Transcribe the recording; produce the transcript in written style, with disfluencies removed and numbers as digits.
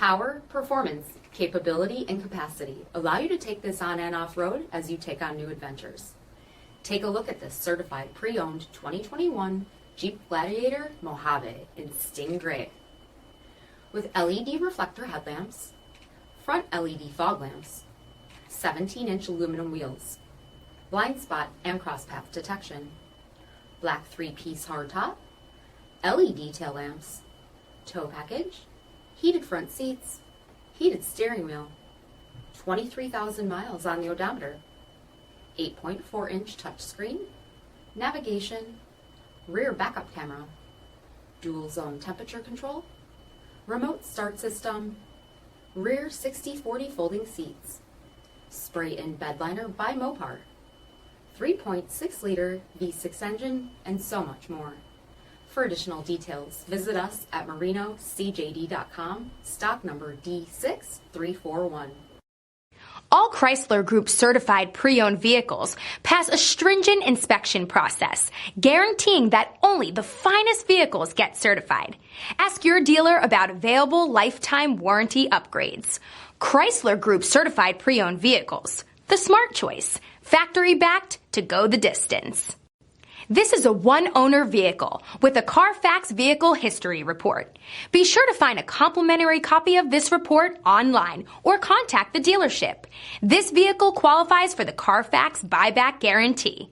Power, performance, capability, and capacity allow you to take this on and off road as you take on new adventures. Take a look at this certified pre-owned 2021 Jeep Gladiator Mojave in Sting Gray. With LED reflector headlamps, front LED fog lamps, 17-inch aluminum wheels, blind spot and crosspath detection, black 3-piece hardtop, LED tail lamps, tow package, heated front seats, heated steering wheel, 23,000 miles on the odometer, 8.4-inch touchscreen, navigation, rear backup camera, dual zone temperature control, remote start system, rear 60/40 folding seats, spray-in bed liner by MOPAR, 3.6-liter V6 engine, and so much more. For additional details, visit us at marinocjd.com, stock number D6341. All Chrysler Group certified pre-owned vehicles pass a stringent inspection process, guaranteeing that only the finest vehicles get certified. Ask your dealer about available lifetime warranty upgrades. Chrysler Group certified pre-owned vehicles, the smart choice, factory backed to go the distance. This is a one-owner vehicle with a CARFAX vehicle history report. Be sure to find a complimentary copy of this report online or contact the dealership. This vehicle qualifies for the CARFAX buyback guarantee.